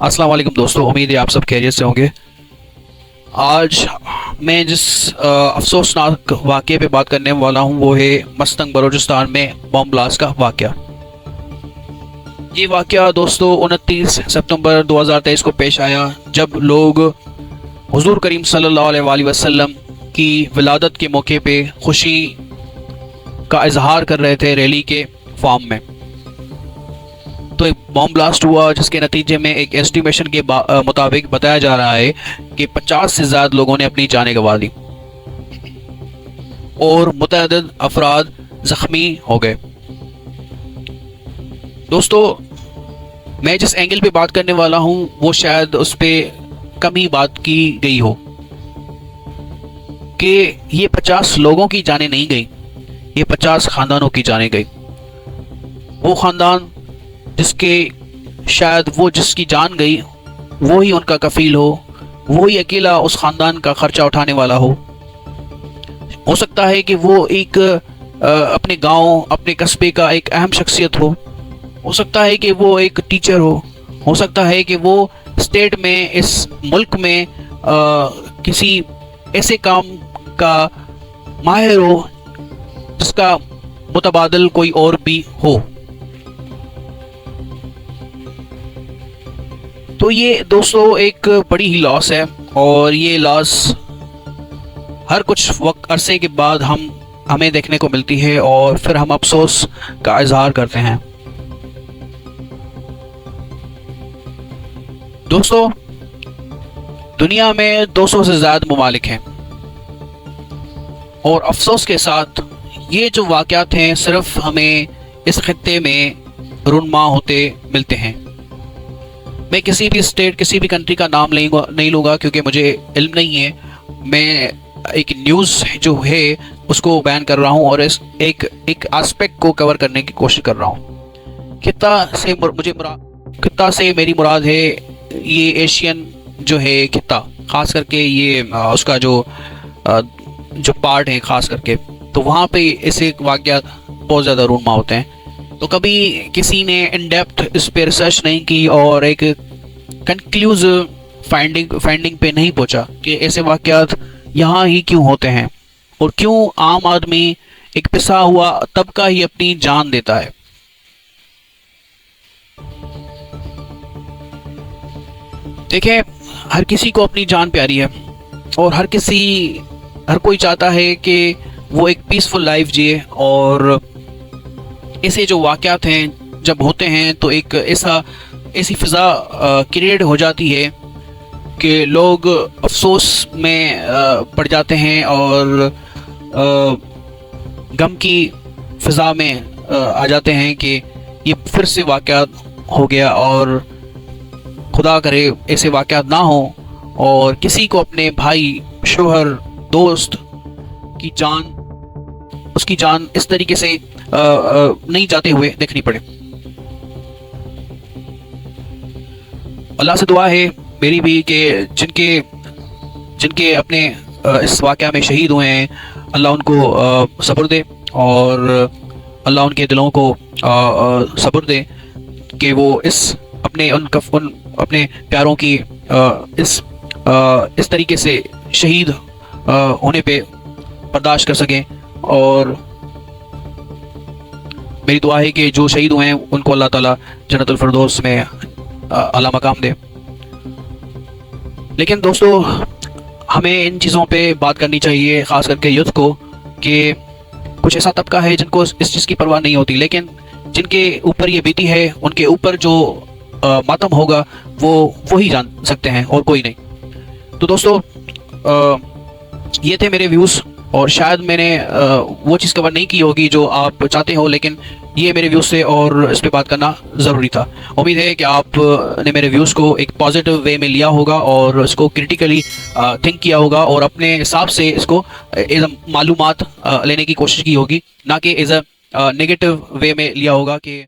अस्सलाम वालेकुम दोस्तों, उम्मीद है आप सब खैरियत से होंगे। आज मैं जिस अफसोसनाक वाक़े पे बात करने वाला हूँ वो है मस्तंग बलूचिस्तान में बम ब्लास्ट का वाक़या। ये वाक़या दोस्तों 29 सितंबर 2023 को पेश आया, जब लोग हुज़ूर करीम सल्लल्लाहु अलैहि वसल्लम की विलादत के मौके पे खुशी का इजहार कर रहे थे रैली के फॉर्म में। तो एक बॉम्ब ब्लास्ट हुआ जिसके नतीजे में एक एस्टिमेशन के मुताबिक बताया जा रहा है कि 50 से ज़्यादा लोगों ने अपनी जानें गंवा दी और मुतअद्दिद अफराद ज़ख्मी हो गए। दोस्तों, मैं जिस एंगल पे बात करने वाला हूँ वो शायद उस पर कम ही बात की गई हो कि ये 50 लोगों की जानें नहीं गई, ये 50 ख़ानदानों की जानें गई। वो ख़ानदान जिसके शायद वो जिसकी जान गई वो ही उनका कफील हो, वो ही अकेला उस ख़ानदान का ख़र्चा उठाने वाला हो सकता है कि वो एक अपने गांव, अपने कस्बे का एक अहम शख्सियत हो सकता है कि वो एक टीचर हो सकता है कि वो स्टेट में, इस मुल्क में किसी ऐसे काम का माहिर हो जिसका मुतबादिल कोई और भी हो। तो ये दोस्तों एक बड़ी ही लॉस है और ये लॉस हर कुछ वक्त अरसे के बाद हमें देखने को मिलती है और फिर हम अफसोस का इजहार करते हैं। दोस्तों, दुनिया में 200 से ज़्यादा ममालिक हैं और अफसोस के साथ ये जो वाक़यात हैं सिर्फ हमें इस खित्ते में रुनमा होते मिलते हैं। मैं किसी भी स्टेट, किसी भी कंट्री का नाम नहीं लूँगा क्योंकि मुझे इल्म नहीं है। मैं एक न्यूज़ जो है उसको बयान कर रहा हूँ और इस एक एस्पेक्ट को कवर करने की कोशिश कर रहा हूँ। खित्ता से मेरी मुराद है ये एशियन जो है खित्ता, ख़ास करके ये उसका जो पार्ट है ख़ास करके, तो वहाँ पे ऐसे वाक़यात बहुत ज़्यादा रूनमा होते हैं। तो कभी किसी ने इन डेप्थ इस पे रिसर्च नहीं की और एक कंक्लूसिव फाइंडिंग पे नहीं पहुंचा कि ऐसे वाक़यात यहाँ ही क्यों होते हैं और क्यों आम आदमी एक पिसा हुआ तबका ही अपनी जान देता है। देखिए, हर किसी को अपनी जान प्यारी है और हर कोई चाहता है कि वो एक पीसफुल लाइफ जिए, और ऐसे जो वाक़यात हैं जब होते हैं तो एक ऐसी फ़िज़ा क्रिएट हो जाती है कि लोग अफसोस में पड़ जाते हैं और गम की फ़िज़ा में आ जाते हैं कि ये फिर से वाक़यात हो गया, और खुदा करे ऐसे वाक़यात ना हो और किसी को अपने भाई, शोहर, दोस्त की जान, उसकी जान इस तरीके से नहीं जाते हुए देखनी पड़े। अल्लाह से दुआ है मेरी भी कि जिनके अपने इस वाक़या में शहीद हुए हैं, अल्लाह उनको सब्र दे और अल्लाह उनके दिलों को सब्र दे कि वो अपने प्यारों की इस तरीके से शहीद होने पे बर्दाश्त कर सकें। और मेरी दुआ है कि जो शहीद हुए हैं उनको अल्लाह ताला जन्नतुल फिरदौस में आला मकाम दे। लेकिन दोस्तों, हमें इन चीज़ों पे बात करनी चाहिए, ख़ास करके यूथ को, कि कुछ ऐसा तबका है जिनको इस चीज़ की परवाह नहीं होती, लेकिन जिनके ऊपर ये बीती है उनके ऊपर जो मातम होगा वो ही जान सकते हैं और कोई नहीं। तो दोस्तों, ये थे मेरे व्यूज़ और शायद मैंने वो चीज़ कवर नहीं की होगी जो आप चाहते हो, लेकिन ये मेरे व्यूज़ थे और इस पे बात करना ज़रूरी था। उम्मीद है कि आपने मेरे व्यूज़ को एक पॉजिटिव वे में लिया होगा और इसको क्रिटिकली थिंक किया होगा और अपने हिसाब से इसको एज अ मालूमात लेने की कोशिश की होगी, ना कि एज अ नेगेटिव वे में लिया होगा कि